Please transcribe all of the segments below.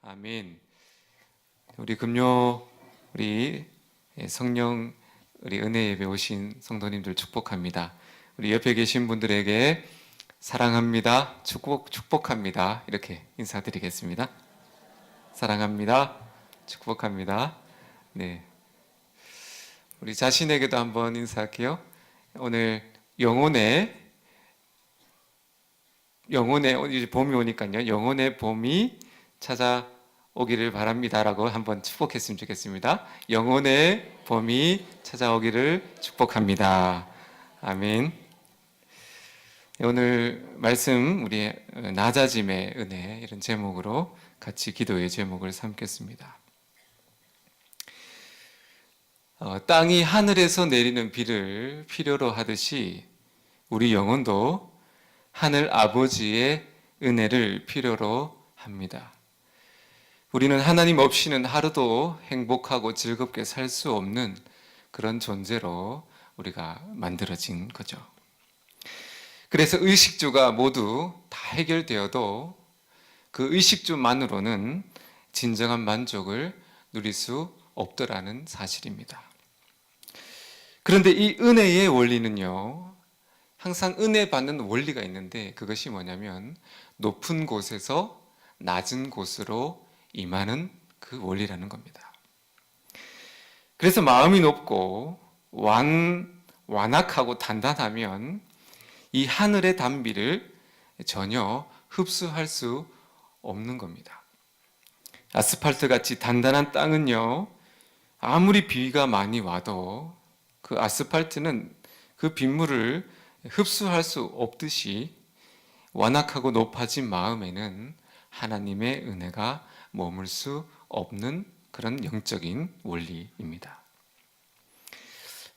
아멘. 우리 금요 우리 성령 우리 은혜 예배 오신 성도님들 축복합니다. 우리 옆에 계신 분들에게 사랑합니다. 축복합니다. 이렇게 인사드리겠습니다. 사랑합니다. 축복합니다. 네. 우리 자신에게도 한번 인사할게요. 오늘 영혼의 이제 봄이 오니까요. 영혼의 봄이 찾아오기를 바랍니다라고 한번 축복했으면 좋겠습니다. 영혼의 봄이 찾아오기를 축복합니다. 아멘. 오늘 말씀 우리 낮아짐의 은혜 이런 제목으로 같이 기도의 제목을 삼겠습니다. 땅이 하늘에서 내리는 비를 필요로 하듯이 우리 영혼도 하늘 아버지의 은혜를 필요로 합니다. 우리는 하나님 없이는 하루도 행복하고 즐겁게 살 수 없는 그런 존재로 우리가 만들어진 거죠. 그래서 의식주가 모두 다 해결되어도 그 의식주만으로는 진정한 만족을 누릴 수 없더라는 사실입니다. 그런데 이 은혜의 원리는요, 항상 은혜 받는 원리가 있는데 그것이 뭐냐면 높은 곳에서 낮은 곳으로 임하는 그 원리라는 겁니다. 그래서 마음이 높고 완악하고 단단하면 이 하늘의 단비를 전혀 흡수할 수 없는 겁니다. 아스팔트 같이 단단한 땅은요, 아무리 비가 많이 와도 그 아스팔트는 그 빗물을 흡수할 수 없듯이 완악하고 높아진 마음에는 하나님의 은혜가 머물 수 없는 그런 영적인 원리입니다.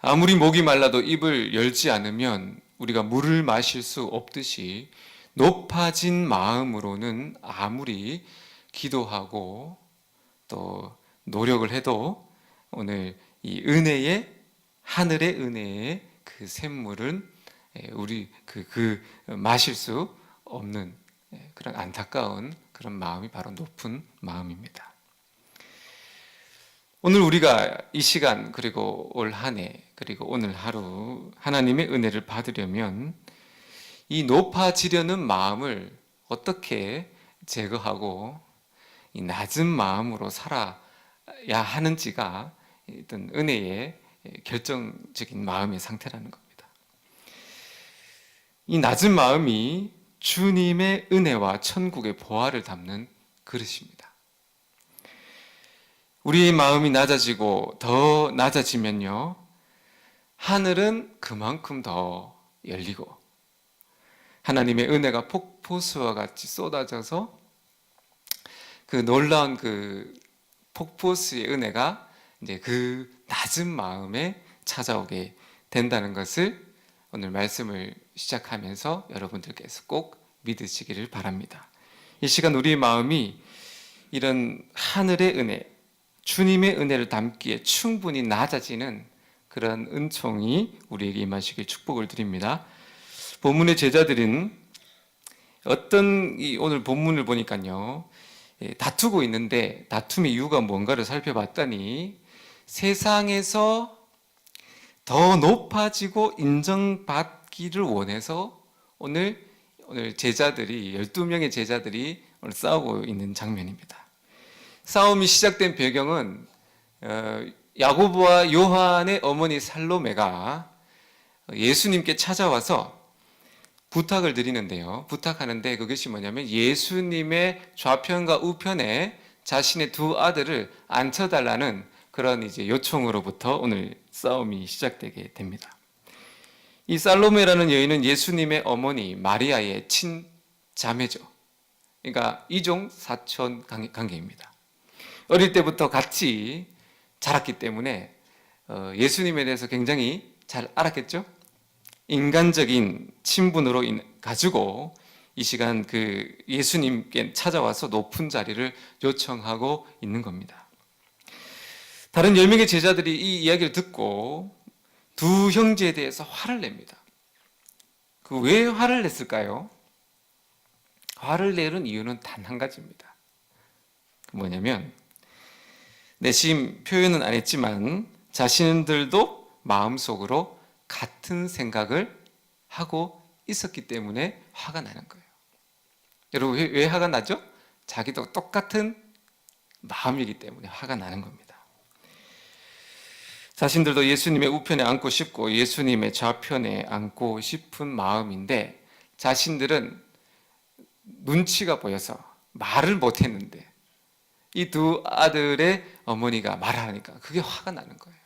아무리 목이 말라도 입을 열지 않으면 우리가 물을 마실 수 없듯이 높아진 마음으로는 아무리 기도하고 또 노력을 해도 오늘 이 은혜의 하늘의 은혜의 그 샘물은 우리 마실 수 없는 그런 안타까운 그런 마음이 바로 높은 마음입니다. 오늘 우리가 이 시간 그리고 올 한 해 그리고 오늘 하루 하나님의 은혜를 받으려면 이 높아지려는 마음을 어떻게 제거하고 이 낮은 마음으로 살아야 하는지가 어떤 은혜의 결정적인 마음의 상태라는 겁니다. 이 낮은 마음이 주님의 은혜와 천국의 보화를 담는 그릇입니다. 우리의 마음이 낮아지고 더 낮아지면요, 하늘은 그만큼 더 열리고 하나님의 은혜가 폭포수와 같이 쏟아져서 그 놀라운 그 폭포수의 은혜가 이제 그 낮은 마음에 찾아오게 된다는 것을 오늘 말씀을 시작하면서 여러분들께서 꼭 믿으시기를 바랍니다. 이 시간 우리의 마음이 이런 하늘의 은혜, 주님의 은혜를 담기에 충분히 낮아지는 그런 은총이 우리에게 임하시길 축복을 드립니다. 본문의 제자들은 오늘 본문을 보니까요, 다투고 있는데 다툼의 이유가 뭔가를 살펴봤더니 세상에서 더 높아지고 인정받기를 원해서 오늘 제자들이 12명의 제자들이 오늘 싸우고 있는 장면입니다. 싸움이 시작된 배경은 야고보와 요한의 어머니 살로메가 예수님께 찾아와서 부탁을 드리는데요. 부탁하는데 그것이 뭐냐면 예수님의 좌편과 우편에 자신의 두 아들을 앉혀달라는 그런 이제 요청으로부터 오늘 싸움이 시작되게 됩니다. 이 살로메라는 여인은 예수님의 어머니 마리아의 친자매죠. 그러니까 이종 사촌 관계입니다. 어릴 때부터 같이 자랐기 때문에 예수님에 대해서 굉장히 잘 알았겠죠? 인간적인 친분으로 가지고 이 시간 그 예수님께 찾아와서 높은 자리를 요청하고 있는 겁니다. 다른 10명의 제자들이 이 이야기를 듣고 두 형제에 대해서 화를 냅니다. 왜 화를 냈을까요? 화를 내는 이유는 단 한 가지입니다. 뭐냐면 내심 표현은 안 했지만 자신들도 마음속으로 같은 생각을 하고 있었기 때문에 화가 나는 거예요. 여러분 왜 화가 나죠? 자기도 똑같은 마음이기 때문에 화가 나는 겁니다. 자신들도 예수님의 우편에 앉고 싶고 예수님의 좌편에 앉고 싶은 마음인데 자신들은 눈치가 보여서 말을 못했는데 이 두 아들의 어머니가 말하니까 그게 화가 나는 거예요.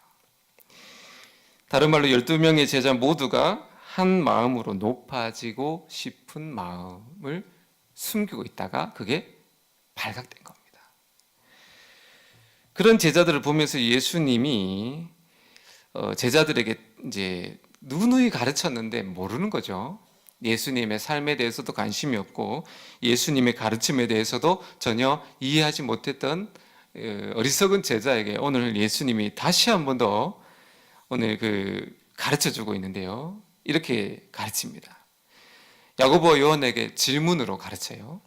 다른 말로 12명의 제자 모두가 한 마음으로 높아지고 싶은 마음을 숨기고 있다가 그게 발각된 겁니다. 그런 제자들을 보면서 예수님이 제자들에게 이제 누누이 가르쳤는데 모르는 거죠. 예수님의 삶에 대해서도 관심이 없고 예수님의 가르침에 대해서도 전혀 이해하지 못했던 어리석은 제자에게 오늘 예수님이 다시 한 번 더 오늘 가르쳐 주고 있는데요. 이렇게 가르칩니다. 야고보와 요한에게 질문으로 가르쳐요.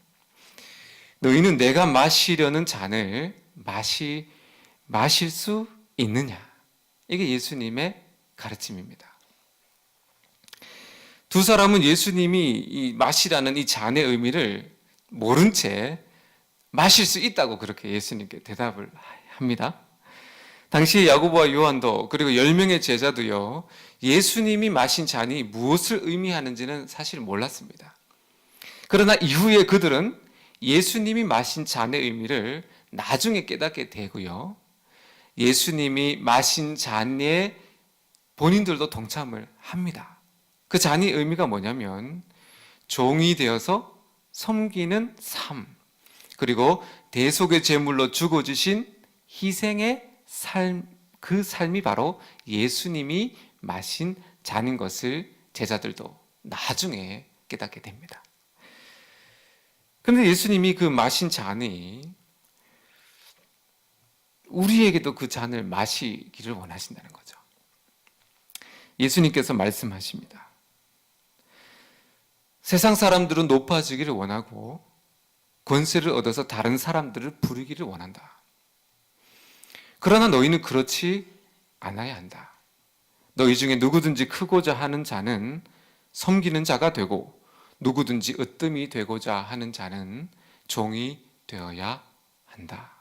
너희는 내가 마시려는 잔을 마실 수 있느냐? 이게 예수님의 가르침입니다. 두 사람은 예수님이 이 마시라는 이 잔의 의미를 모른 채 마실 수 있다고 그렇게 예수님께 대답을 합니다. 당시 야고보와 요한도 그리고 10명의 제자도요, 예수님이 마신 잔이 무엇을 의미하는지는 사실 몰랐습니다. 그러나 이후에 그들은 예수님이 마신 잔의 의미를 나중에 깨닫게 되고요, 예수님이 마신 잔에 본인들도 동참을 합니다. 그 잔의 의미가 뭐냐면 종이 되어서 섬기는 삶, 그리고 대속의 제물로 죽어주신 희생의 삶, 그 삶이 바로 예수님이 마신 잔인 것을 제자들도 나중에 깨닫게 됩니다. 그런데 예수님이 그 마신 잔이 우리에게도 그 잔을 마시기를 원하신다는 거죠. 예수님께서 말씀하십니다. 세상 사람들은 높아지기를 원하고 권세를 얻어서 다른 사람들을 부리기를 원한다. 그러나 너희는 그렇지 않아야 한다. 너희 중에 누구든지 크고자 하는 자는 섬기는 자가 되고 누구든지 으뜸이 되고자 하는 자는 종이 되어야 한다.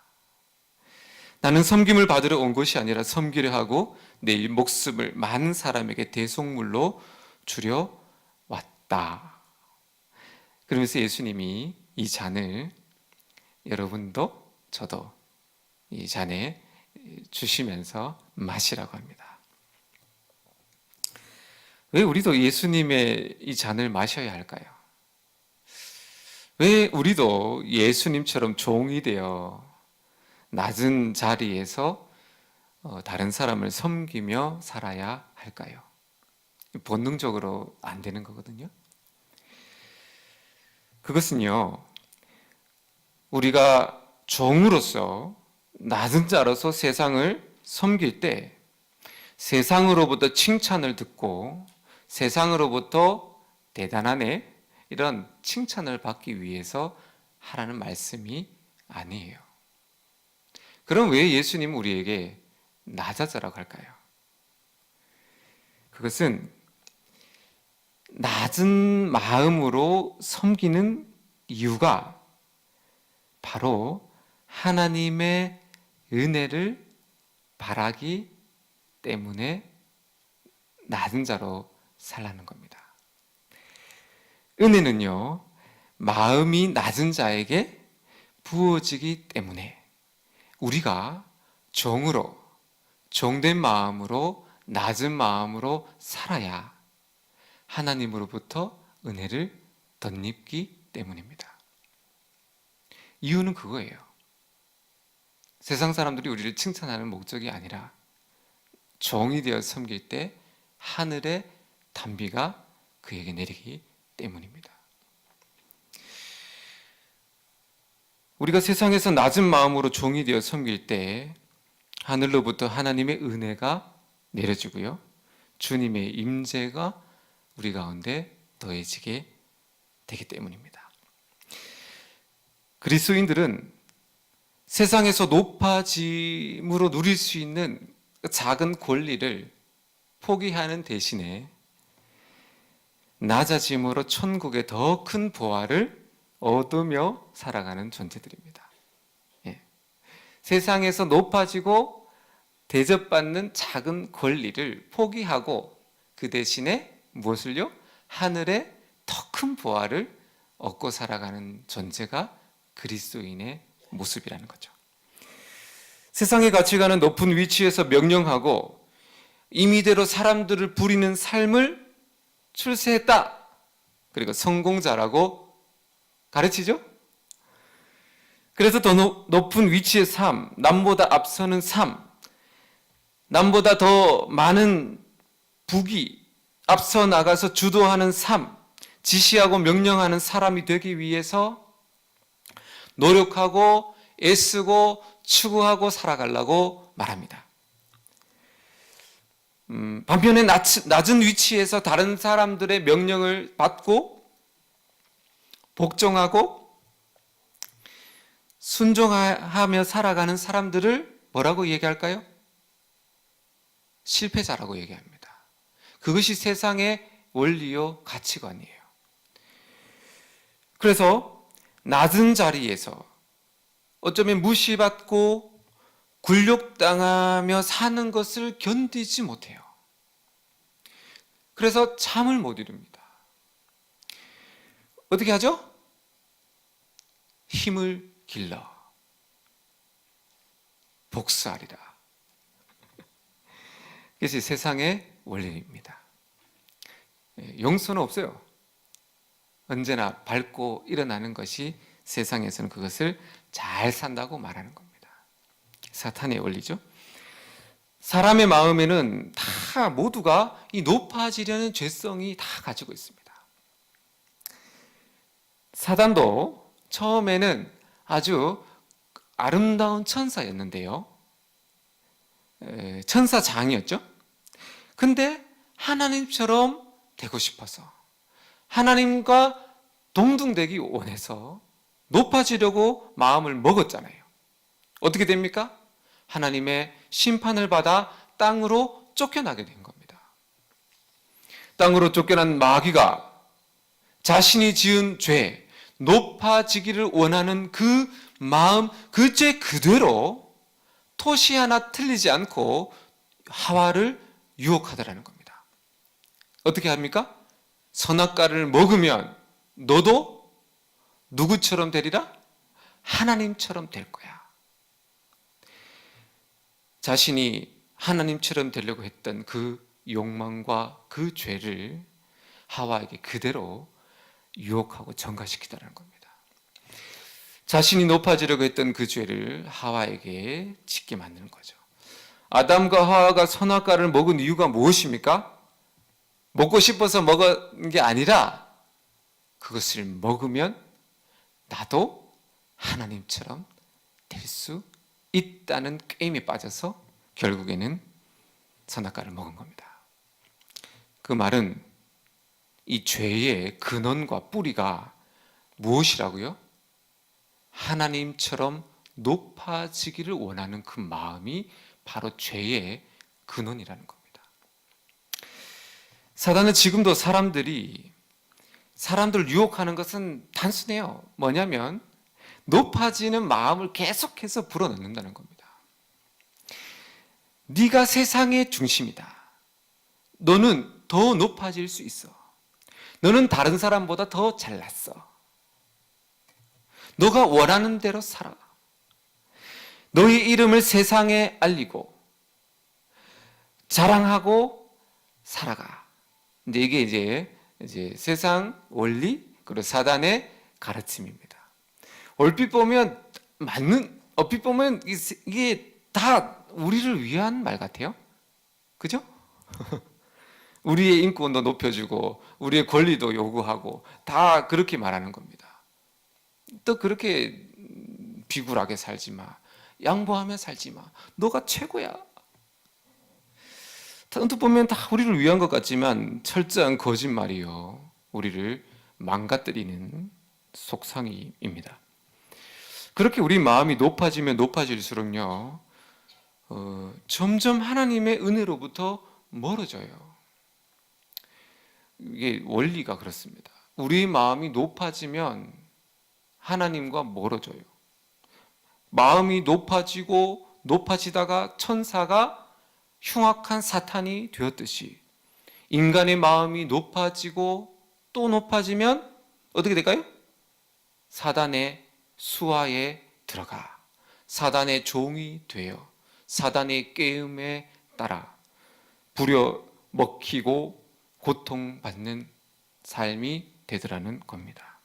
나는 섬김을 받으러 온 것이 아니라 섬기려 하고 내 목숨을 많은 사람에게 대속물로 주려 왔다. 그러면서 예수님이 이 잔을 여러분도 저도 이 잔에 주시면서 마시라고 합니다. 왜 우리도 예수님의 이 잔을 마셔야 할까요? 왜 우리도 예수님처럼 종이 되어 낮은 자리에서 다른 사람을 섬기며 살아야 할까요? 본능적으로 안 되는 거거든요. 그것은요, 우리가 종으로서 낮은 자로서 세상을 섬길 때 세상으로부터 칭찬을 듣고 세상으로부터 대단하네 이런 칭찬을 받기 위해서 하라는 말씀이 아니에요. 그럼 왜 예수님은 우리에게 낮아져라고 할까요? 그것은 낮은 마음으로 섬기는 이유가 바로 하나님의 은혜를 바라기 때문에 낮은 자로 살라는 겁니다. 은혜는요, 마음이 낮은 자에게 부어지기 때문에 우리가 종된 마음으로 낮은 마음으로 살아야 하나님으로부터 은혜를 덧입기 때문입니다. 이유는 그거예요. 세상 사람들이 우리를 칭찬하는 목적이 아니라 종이 되어 섬길 때 하늘의 단비가 그에게 내리기 때문입니다. 우리가 세상에서 낮은 마음으로 종이 되어 섬길 때 하늘로부터 하나님의 은혜가 내려지고요, 주님의 임재가 우리 가운데 더해지게 되기 때문입니다. 그리스도인들은 세상에서 높아짐으로 누릴 수 있는 작은 권리를 포기하는 대신에 낮아짐으로 천국의 더 큰 보화를 얻으며 살아가는 존재들입니다. 예. 세상에서 높아지고 대접받는 작은 권리를 포기하고 그 대신에 무엇을요? 하늘의 더 큰 보화를 얻고 살아가는 존재가 그리스도인의 모습이라는 거죠. 세상의 가치관은 높은 위치에서 명령하고 임의대로 사람들을 부리는 삶을 출세했다. 그리고 성공자라고 가르치죠. 그래서 더 높은 위치의 삶, 남보다 앞서는 삶, 남보다 더 많은 부귀, 앞서 나가서 주도하는 삶, 지시하고 명령하는 사람이 되기 위해서 노력하고 애쓰고 추구하고 살아가려고 말합니다. 반면에 낮은 위치에서 다른 사람들의 명령을 받고 복종하고 순종하며 살아가는 사람들을 뭐라고 얘기할까요? 실패자라고 얘기합니다. 그것이 세상의 원리요 가치관이에요. 그래서 낮은 자리에서 어쩌면 무시받고 굴욕당하며 사는 것을 견디지 못해요. 그래서 잠을 못 이룹니다. 어떻게 하죠? 힘을 길러 복수하리라. 그것이 세상의 원리입니다. 용서는 없어요. 언제나 밟고 일어나는 것이 세상에서는 그것을 잘 산다고 말하는 겁니다. 사탄의 원리죠. 사람의 마음에는 다 모두가 이 높아지려는 죄성이 다 가지고 있습니다. 사단도 처음에는 아주 아름다운 천사였는데요. 천사장이었죠. 근데 하나님처럼 되고 싶어서 하나님과 동등되기 원해서 높아지려고 마음을 먹었잖아요. 어떻게 됩니까? 하나님의 심판을 받아 땅으로 쫓겨나게 된 겁니다. 땅으로 쫓겨난 마귀가 자신이 지은 죄, 높아지기를 원하는 그 마음, 그 죄 그대로 토시 하나 틀리지 않고 하와를 유혹하더라는 겁니다. 어떻게 합니까? 선악과를 먹으면 너도 누구처럼 되리라? 하나님처럼 될 거야. 자신이 하나님처럼 되려고 했던 그 욕망과 그 죄를 하와에게 그대로 유혹하고 전가시키더라는 겁니다. 자신이 높아지려고 했던 그 죄를 하와에게 짓게 만드는 거죠. 아담과 하와가 선악과를 먹은 이유가 무엇입니까? 먹고 싶어서 먹은 게 아니라 그것을 먹으면 나도 하나님처럼 될 수 있다는 게임에 빠져서 결국에는 선악과를 먹은 겁니다. 그 말은 이 죄의 근원과 뿌리가 무엇이라고요? 하나님처럼 높아지기를 원하는 그 마음이 바로 죄의 근원이라는 겁니다. 사단은 지금도 사람들 유혹하는 것은 단순해요. 뭐냐면 높아지는 마음을 계속해서 불어넣는다는 겁니다. 네가 세상의 중심이다. 너는 더 높아질 수 있어. 너는 다른 사람보다 더 잘났어. 너가 원하는 대로 살아. 너의 이름을 세상에 알리고 자랑하고 살아가. 근데 이게 이제 세상 원리 그리고 사단의 가르침입니다. 얼핏 보면 이게 다 우리를 위한 말 같아요. 그죠? 우리의 인권도 높여주고 우리의 권리도 요구하고 다 그렇게 말하는 겁니다. 또 그렇게 비굴하게 살지 마. 양보하며 살지 마. 너가 최고야. 언뜻 보면 다 우리를 위한 것 같지만 철저한 거짓말이요. 우리를 망가뜨리는 속상입니다. 그렇게 우리 마음이 높아지면 높아질수록요, 점점 하나님의 은혜로부터 멀어져요. 이게 원리가 그렇습니다. 우리 마음이 높아지면 하나님과 멀어져요. 마음이 높아지고 높아지다가 천사가 흉악한 사탄이 되었듯이 인간의 마음이 높아지고 또 높아지면 어떻게 될까요? 사단의 수하에 들어가 사단의 종이 되어 사단의 깨음에 따라 부려 먹히고 고통받는 삶이 되더라는 겁니다.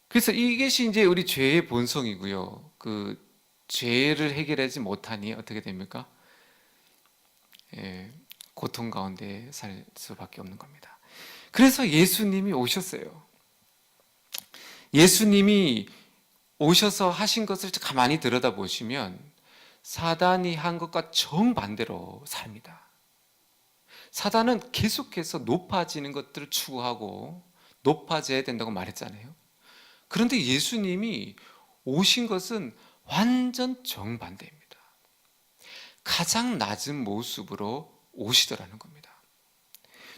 그래서 이것이 이제 우리 죄의 본성이고요. 그 죄를 해결하지 못하니 어떻게 됩니까? 고통 가운데 살 수밖에 없는 겁니다. 그래서 예수님이 오셨어요. 예수님이 오셔서 하신 것을 가만히 들여다보시면 사단이 한 것과 정반대로 삽니다. 사단은 계속해서 높아지는 것들을 추구하고 높아져야 된다고 말했잖아요. 그런데 예수님이 오신 것은 완전 정반대입니다. 가장 낮은 모습으로 오시더라는 겁니다.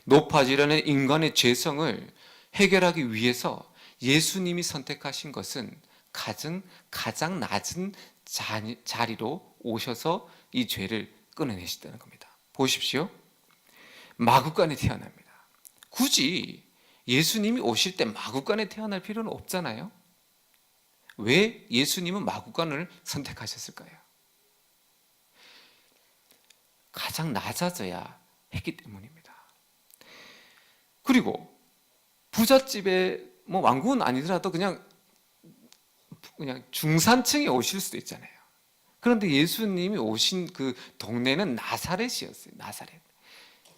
높아지려는 인간의 죄성을 해결하기 위해서 예수님이 선택하신 것은 가장 낮은 자리로 오셔서 이 죄를 끊어내시다는 겁니다. 보십시오. 마구간에 태어납니다. 굳이 예수님이 오실 때 마구간에 태어날 필요는 없잖아요. 왜 예수님은 마구간을 선택하셨을까요? 가장 낮아져야 했기 때문입니다. 그리고 부잣집에 왕궁은 아니더라도 그냥 중산층에 오실 수도 있잖아요. 그런데 예수님이 오신 그 동네는 나사렛이었어요. 나사렛.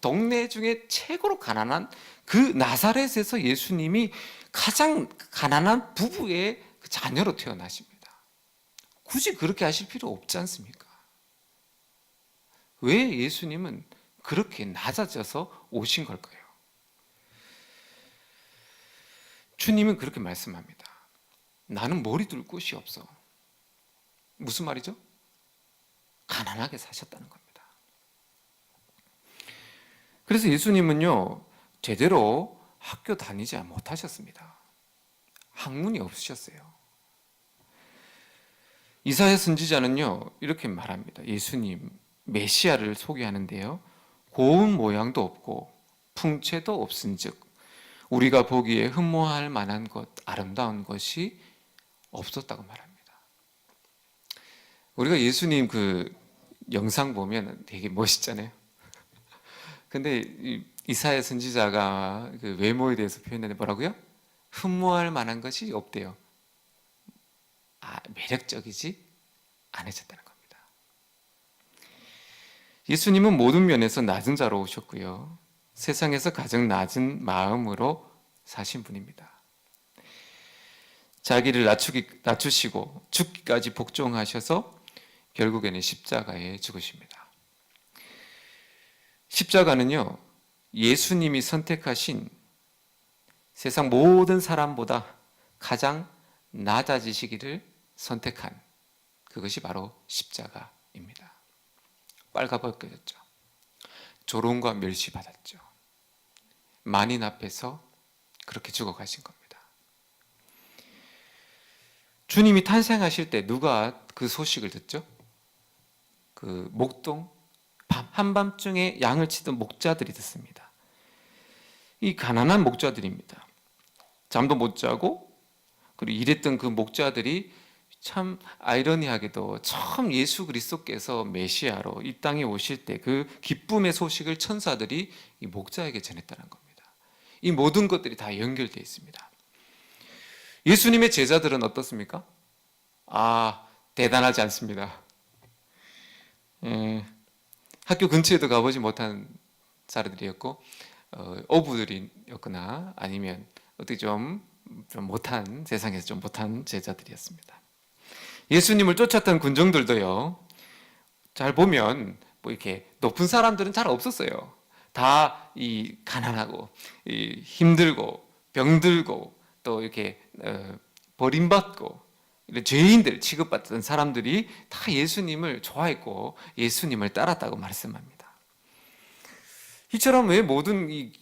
동네 중에 최고로 가난한 그 나사렛에서 예수님이 가장 가난한 부부의 자녀로 태어나십니다. 굳이 그렇게 하실 필요 없지 않습니까? 왜 예수님은 그렇게 낮아져서 오신 걸까요? 주님은 그렇게 말씀합니다. 나는 머리 둘 곳이 없어. 무슨 말이죠? 가난하게 사셨다는 겁니다. 그래서 예수님은요, 제대로 학교 다니지 못하셨습니다. 학문이 없으셨어요. 이사야 선지자는요, 이렇게 말합니다. 예수님, 메시아를 소개하는데요. 고운 모양도 없고 풍채도 없은즉 우리가 보기에 흠모할 만한 것, 아름다운 것이 없었다고 말합니다. 우리가 예수님 그 영상 보면 되게 멋있잖아요. 근데 이사야 선지자가 그 외모에 대해서 표현하는데 뭐라고요? 흠모할 만한 것이 없대요. 매력적이지 않으셨다는 겁니다. 예수님은 모든 면에서 낮은 자로 오셨고요. 세상에서 가장 낮은 마음으로 사신 분입니다. 자기를 낮추시고 죽기까지 복종하셔서 결국에는 십자가에 죽으십니다. 십자가는요, 예수님이 선택하신 세상 모든 사람보다 가장 낮아지시기를 선택한 그것이 바로 십자가입니다. 빨가벗겨졌죠. 조롱과 멸시받았죠. 만인 앞에서 그렇게 죽어가신 겁니다. 주님이 탄생하실 때 누가 그 소식을 듣죠? 그 목동 한밤중에 양을 치던 목자들이 듣습니다. 이 가난한 목자들입니다. 잠도 못 자고 그리고 일했던 그 목자들이 참 아이러니하게도 처음 예수 그리스도께서 메시아로 이 땅에 오실 때 그 기쁨의 소식을 천사들이 이 목자에게 전했다는 겁니다. 이 모든 것들이 다 연결되어 있습니다. 예수님의 제자들은 어떻습니까? 대단하지 않습니다. 학교 근처에도 가보지 못한 사람들이었고 어부들이었거나 아니면 어떻게 좀 못한, 세상에서 좀 못한 제자들이었습니다. 예수님을 쫓았던 군정들도요, 잘 보면 이렇게 높은 사람들은 잘 없었어요. 다 가난하고 힘들고 병들고 또 이렇게 버림받고 이런 죄인들 취급받던 사람들이 다 예수님을 좋아했고 예수님을 따랐다고 말씀합니다. 이처럼 왜 모든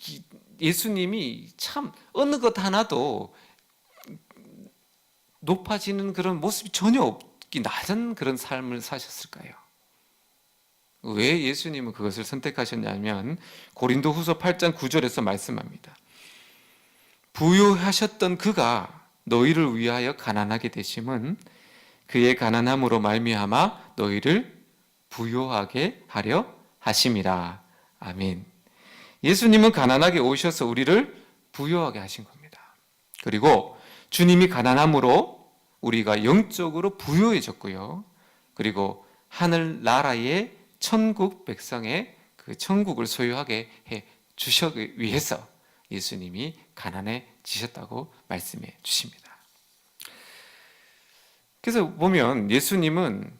예수님이 참 어느 것 하나도 높아지는 그런 모습이 전혀 없기 낮은 그런 삶을 사셨을까요? 왜 예수님은 그것을 선택하셨냐면 고린도후서 8장 9절에서 말씀합니다. 부유하셨던 그가 너희를 위하여 가난하게 되심은 그의 가난함으로 말미암아 너희를 부유하게 하려 하심이라. 아멘. 예수님은 가난하게 오셔서 우리를 부유하게 하신 겁니다. 그리고 주님이 가난함으로 우리가 영적으로 부유해졌고요. 그리고 하늘나라의 천국 백성의 그 천국을 소유하게 해 주시기 위해서 예수님이 가난해지셨다고 말씀해 주십니다. 그래서 보면 예수님은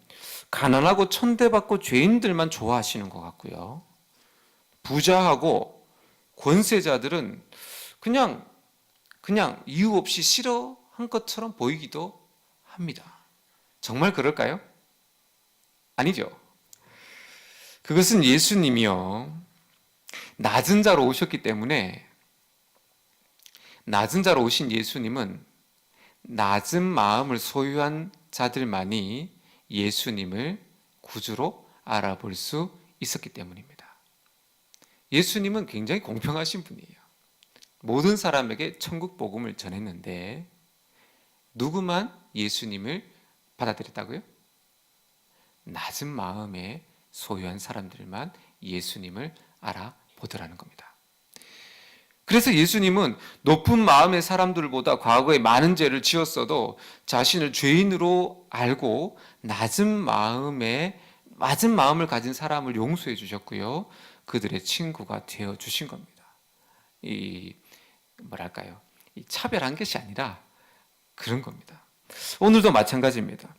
가난하고 천대받고 죄인들만 좋아하시는 것 같고요. 부자하고 권세자들은 그냥 이유 없이 싫어한 것처럼 보이기도 합니다. 정말 그럴까요? 아니죠. 그것은 예수님이요, 낮은 자로 오셨기 때문에, 낮은 자로 오신 예수님은 낮은 마음을 소유한 자들만이 예수님을 구주로 알아볼 수 있었기 때문입니다. 예수님은 굉장히 공평하신 분이에요. 모든 사람에게 천국 복음을 전했는데 누구만 예수님을 받아들였다고요? 낮은 마음에 소유한 사람들만 예수님을 알아보더라는 겁니다. 그래서 예수님은 높은 마음의 사람들보다 과거에 많은 죄를 지었어도 자신을 죄인으로 알고 낮은 마음을 가진 사람을 용서해 주셨고요. 그들의 친구가 되어 주신 겁니다. 이 차별한 것이 아니라 그런 겁니다. 오늘도 마찬가지입니다.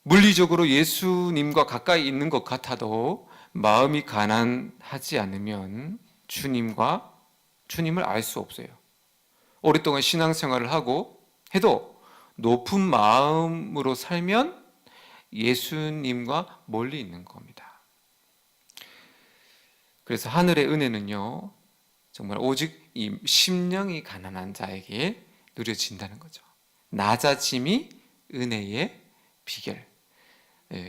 물리적으로 예수님과 가까이 있는 것 같아도 마음이 가난하지 않으면 주님을 알 수 없어요. 오랫동안 신앙생활을 하고 해도 높은 마음으로 살면 예수님과 멀리 있는 겁니다. 그래서 하늘의 은혜는요, 정말 오직 이 심령이 가난한 자에게 누려진다는 거죠. 낮아짐이 은혜의 비결,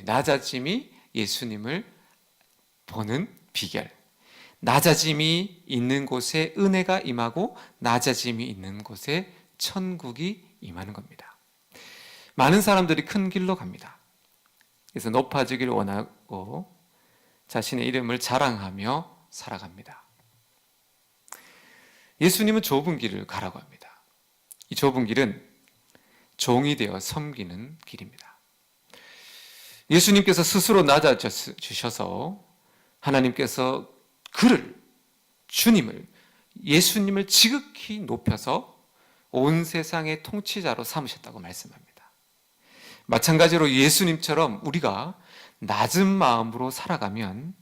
낮아짐이 예수님을 보는 비결. 낮아짐이 있는 곳에 은혜가 임하고 낮아짐이 있는 곳에 천국이 임하는 겁니다. 많은 사람들이 큰 길로 갑니다. 그래서 높아지기를 원하고 자신의 이름을 자랑하며 살아갑니다. 예수님은 좁은 길을 가라고 합니다. 이 좁은 길은 종이 되어 섬기는 길입니다. 예수님께서 스스로 낮아주셔서 하나님께서 예수님을 지극히 높여서 온 세상의 통치자로 삼으셨다고 말씀합니다. 마찬가지로 예수님처럼 우리가 낮은 마음으로 살아가면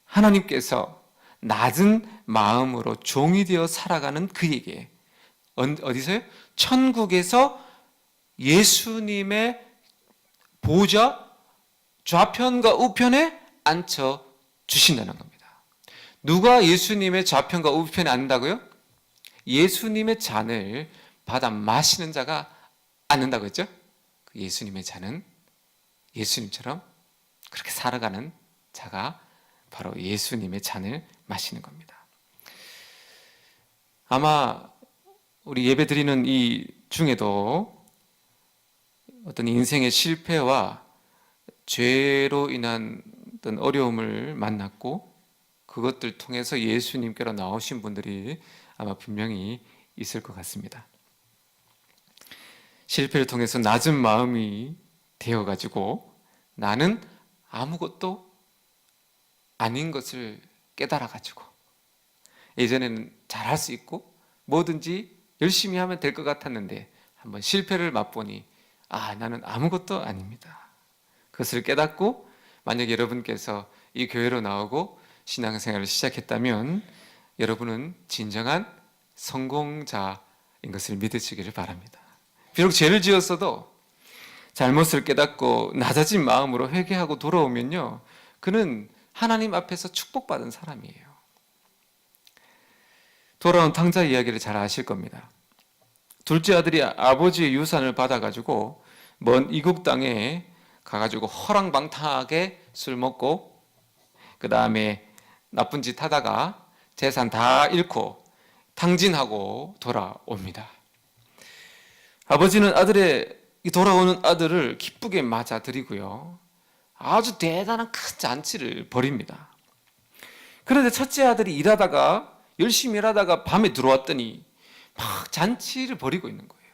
하나님께서 낮은 마음으로 종이 되어 살아가는 그에게 어디서요? 천국에서 예수님의 보좌 좌편과 우편에 앉혀 주신다는 겁니다. 누가 예수님의 좌편과 우편에 앉는다고요? 예수님의 잔을 받아 마시는 자가 앉는다고 했죠? 예수님의 잔은 예수님처럼 그렇게 살아가는 자가 바로 예수님의 잔을 마시는 겁니다. 아마 우리 예배 드리는 이 중에도 어떤 인생의 실패와 죄로 인한 어떤 어려움을 만났고 그것들 통해서 예수님께로 나오신 분들이 아마 분명히 있을 것 같습니다. 실패를 통해서 낮은 마음이 되어가지고 나는 아무것도 아닌 것을 깨달아가지고 예전에는 잘할 수 있고 뭐든지 열심히 하면 될 것 같았는데 한번 실패를 맛보니 나는 아무것도 아닙니다. 그것을 깨닫고 만약 여러분께서 이 교회로 나오고 신앙생활을 시작했다면 여러분은 진정한 성공자인 것을 믿으시기를 바랍니다. 비록 죄를 지었어도 잘못을 깨닫고 낮아진 마음으로 회개하고 돌아오면요, 그는 하나님 앞에서 축복받은 사람이에요. 돌아온 탕자 이야기를 잘 아실 겁니다. 둘째 아들이 아버지의 유산을 받아가지고 먼 이국 땅에 가가지고 허랑방탕하게 술 먹고 그 다음에 나쁜 짓 하다가 재산 다 잃고 탕진하고 돌아옵니다. 아버지는 돌아오는 아들을 기쁘게 맞아들이고요, 아주 대단한 큰 잔치를 벌입니다. 그런데 첫째 아들이 열심히 일하다가 밤에 들어왔더니 막 잔치를 벌이고 있는 거예요.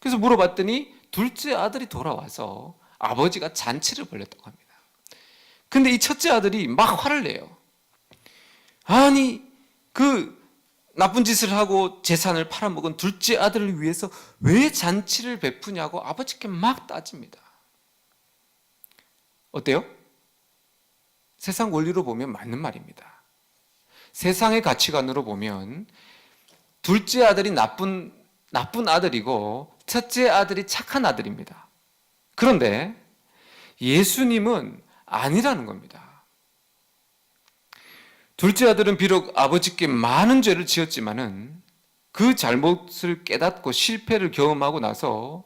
그래서 물어봤더니 둘째 아들이 돌아와서 아버지가 잔치를 벌였다고 합니다. 근데 이 첫째 아들이 막 화를 내요. 아니, 그 나쁜 짓을 하고 재산을 팔아먹은 둘째 아들을 위해서 왜 잔치를 베푸냐고 아버지께 막 따집니다. 어때요? 세상 원리로 보면 맞는 말입니다. 세상의 가치관으로 보면 둘째 아들이 나쁜 아들이고 첫째 아들이 착한 아들입니다. 그런데 예수님은 아니라는 겁니다. 둘째 아들은 비록 아버지께 많은 죄를 지었지만은 그 잘못을 깨닫고 실패를 경험하고 나서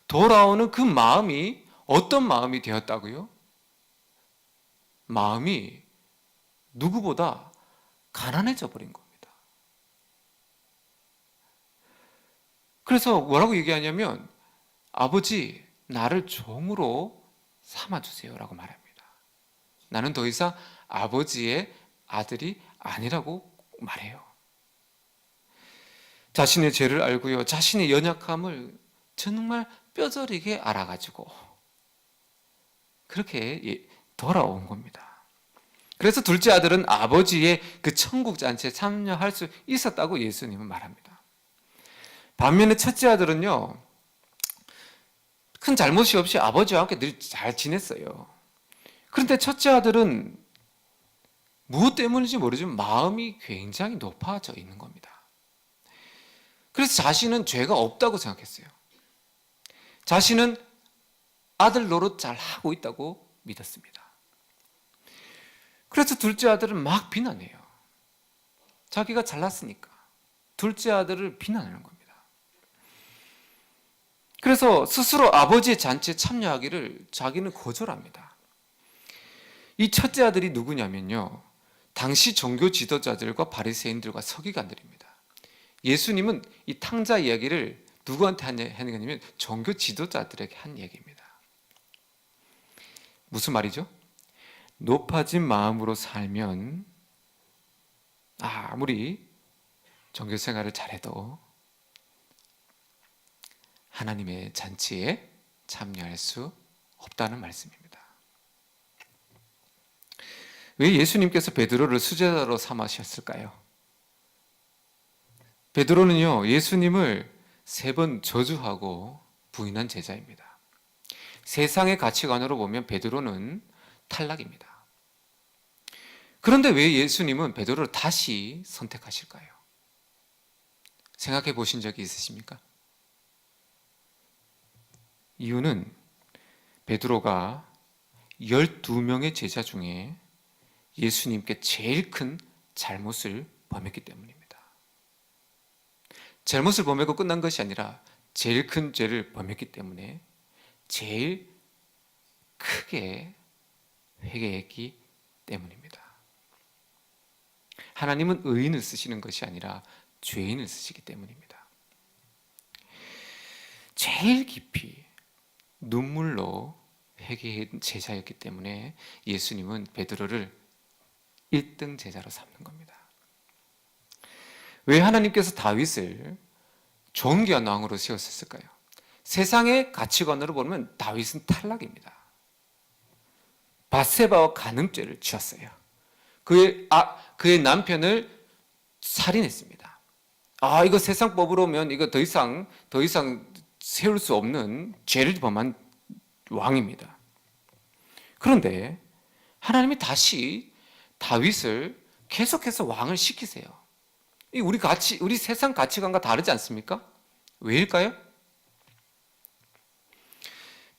돌아오는 그 마음이 어떤 마음이 되었다고요? 마음이 누구보다 가난해져 버린 겁니다. 그래서 뭐라고 얘기하냐면, 아버지, 나를 종으로 삼아주세요 라고 말합니다. 나는 더 이상 아버지의 아들이 아니라고 말해요. 자신의 죄를 알고요, 자신의 연약함을 정말 뼈저리게 알아가지고 그렇게 돌아온 겁니다. 그래서 둘째 아들은 아버지의 그 천국 잔치에 참여할 수 있었다고 예수님은 말합니다. 반면에 첫째 아들은요, 큰 잘못이 없이 아버지와 함께 늘 잘 지냈어요. 그런데 첫째 아들은 무엇 때문인지 모르지만 마음이 굉장히 높아져 있는 겁니다. 그래서 자신은 죄가 없다고 생각했어요. 자신은 아들 노릇 잘 하고 있다고 믿었습니다. 그래서 둘째 아들은 막 비난해요. 자기가 잘났으니까 둘째 아들을 비난하는 겁니다. 그래서 스스로 아버지의 잔치에 참여하기를 자기는 거절합니다. 이 첫째 아들이 누구냐면요, 당시 종교 지도자들과 바리새인들과 서기관들입니다. 예수님은 이 탕자 이야기를 누구한테 하는 거냐면 종교 지도자들에게 한 얘기입니다. 무슨 말이죠? 높아진 마음으로 살면 아무리 종교 생활을 잘해도 하나님의 잔치에 참여할 수 없다는 말씀입니다. 왜 예수님께서 베드로를 수제자로 삼으셨을까요? 베드로는요, 예수님을 3번 저주하고 부인한 제자입니다. 세상의 가치관으로 보면 베드로는 탈락입니다. 그런데 왜 예수님은 베드로를 다시 선택하실까요? 생각해 보신 적이 있으십니까? 이유는 베드로가 12명의 제자 중에 예수님께 제일 큰 잘못을 범했기 때문입니다. 잘못을 범하고 끝난 것이 아니라 제일 큰 죄를 범했기 때문에 제일 크게 회개했기 때문입니다. 하나님은 의인을 쓰시는 것이 아니라 죄인을 쓰시기 때문입니다. 제일 깊이 눈물로 회개한 제자였기 때문에 예수님은 베드로를 1등 제자로 삼는 겁니다. 왜 하나님께서 다윗을 존귀한 왕으로 세웠을까요? 세상의 가치관으로 보면 다윗은 탈락입니다. 밧세바와 간음죄를 지었어요. 그의 남편을 살인했습니다. 이거 세상 법으로 보면 이거 더 이상 세울 수 없는 죄를 범한 왕입니다. 그런데 하나님이 다시 다윗을 계속해서 왕을 시키세요. 우리 세상 가치관과 다르지 않습니까? 왜일까요?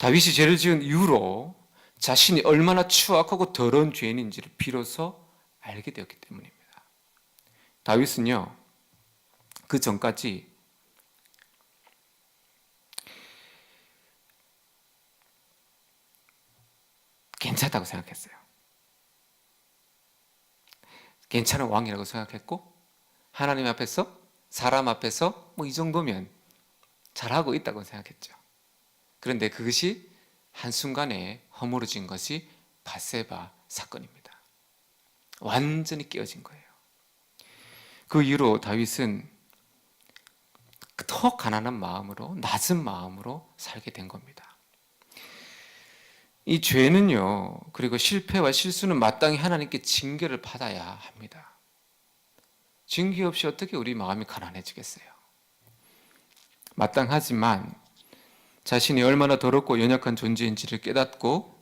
다윗이 죄를 지은 이후로 자신이 얼마나 추악하고 더러운 죄인인지를 비로소 알게 되었기 때문입니다. 다윗은요, 그 전까지 괜찮다고 생각했어요. 괜찮은 왕이라고 생각했고, 하나님 앞에서, 사람 앞에서 뭐 이 정도면 잘하고 있다고 생각했죠. 그런데 그것이 한순간에 허물어진 것이 밧세바 사건입니다. 완전히 깨어진 거예요. 그 이후로 다윗은 더 가난한 마음으로, 낮은 마음으로 살게 된 겁니다. 이 죄는요, 그리고 실패와 실수는 마땅히 하나님께 징계를 받아야 합니다. 징계 없이 어떻게 우리 마음이 가난해지겠어요? 마땅하지만 자신이 얼마나 더럽고 연약한 존재인지를 깨닫고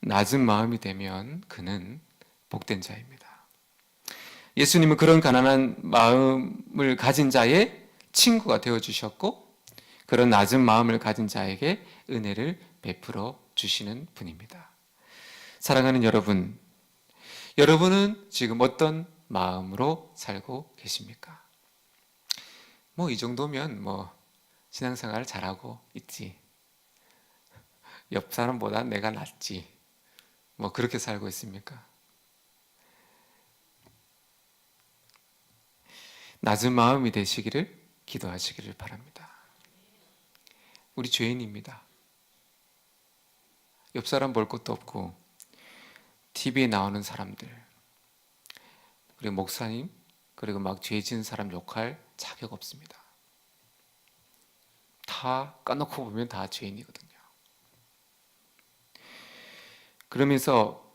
낮은 마음이 되면 그는 복된 자입니다. 예수님은 그런 가난한 마음을 가진 자의 친구가 되어주셨고, 그런 낮은 마음을 가진 자에게 은혜를 베풀어 주시는 분입니다. 사랑하는 여러분, 여러분은 지금 어떤 마음으로 살고 계십니까? 뭐 이 정도면 뭐 신앙생활 잘하고 있지, 옆 사람보다 내가 낫지, 뭐 그렇게 살고 있습니까? 낮은 마음이 되시기를 기도하시기를 바랍니다. 우리 죄인입니다. 옆 사람 볼 것도 없고 TV에 나오는 사람들, 그리고 목사님, 그리고 막 죄 지은 사람 욕할 자격 없습니다. 다 까놓고 보면 다 죄인이거든요. 그러면서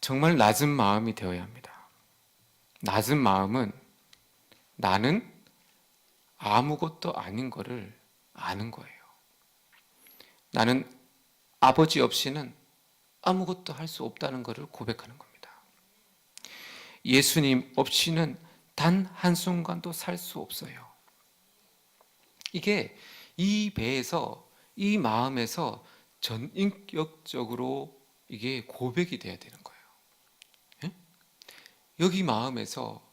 정말 낮은 마음이 되어야 합니다. 낮은 마음은 나는 아무것도 아닌 것을 아는 거예요. 나는 아버지 없이는 아무것도 할 수 없다는 것을 고백하는 겁니다. 예수님 없이는 단 한순간도 살 수 없어요. 이게 이 배에서, 이 마음에서 전인격적으로 이게 고백이 돼야 되는 거예요. 예? 여기 마음에서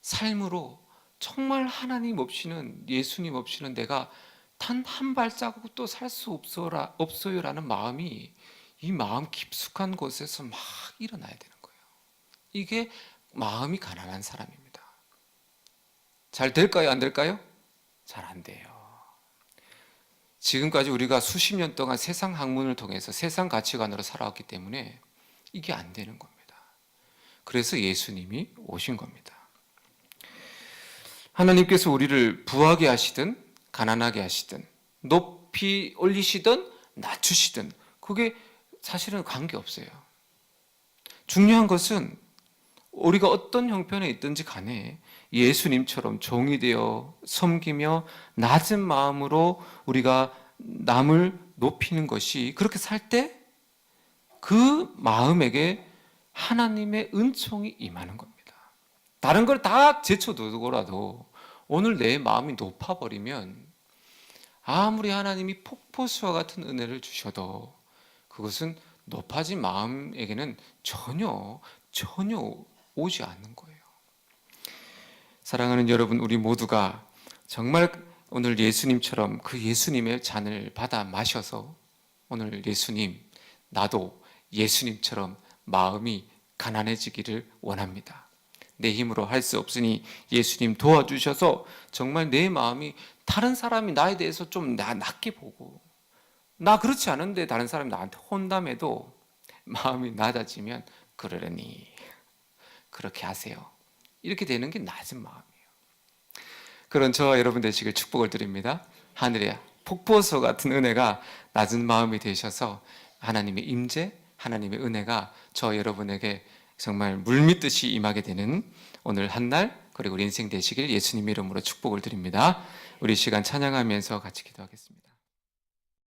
삶으로 정말 하나님 없이는, 예수님 없이는 내가 단 한 발자국도 살 수 없어요라는 마음이 이 마음 깊숙한 곳에서 막 일어나야 되는 거예요. 이게 마음이 가난한 사람입니다. 잘 될까요? 안 될까요? 잘 안 돼요. 지금까지 우리가 수십 년 동안 세상 학문을 통해서 세상 가치관으로 살아왔기 때문에 이게 안 되는 겁니다. 그래서 예수님이 오신 겁니다. 하나님께서 우리를 부하게 하시든 가난하게 하시든 높이 올리시든 낮추시든 그게 사실은 관계없어요. 중요한 것은 우리가 어떤 형편에 있든지 간에 예수님처럼 종이 되어 섬기며 낮은 마음으로 우리가 남을 높이는 것이, 그렇게 살 때 그 마음에게 하나님의 은총이 임하는 겁니다. 다른 걸 다 제쳐두고라도 오늘 내 마음이 높아버리면 아무리 하나님이 폭포수와 같은 은혜를 주셔도 그것은 높아진 마음에게는 전혀 오지 않는 거예요. 사랑하는 여러분, 우리 모두가 정말 오늘 예수님처럼 그 예수님의 잔을 받아 마셔서 오늘 예수님, 나도 예수님처럼 마음이 가난해지기를 원합니다. 내 힘으로 할 수 없으니 예수님 도와주셔서 정말 내 마음이 다른 사람이 나에 대해서 좀 낮게 보고, 나 그렇지 않은데 다른 사람이 나한테 혼담해도 마음이 낮아지면 그러려니 그렇게 하세요. 이렇게 되는 게 낮은 마음이에요. 그런 저와 여러분 되시길 축복을 드립니다. 하늘의 폭포수 같은 은혜가 낮은 마음이 되셔서 하나님의 임재, 하나님의 은혜가 저 여러분에게 정말 물밀듯이 임하게 되는 오늘 한 날, 그리고 우리 인생 되시길 예수님 이름으로 축복을 드립니다. 우리 시간 찬양하면서 같이 기도하겠습니다.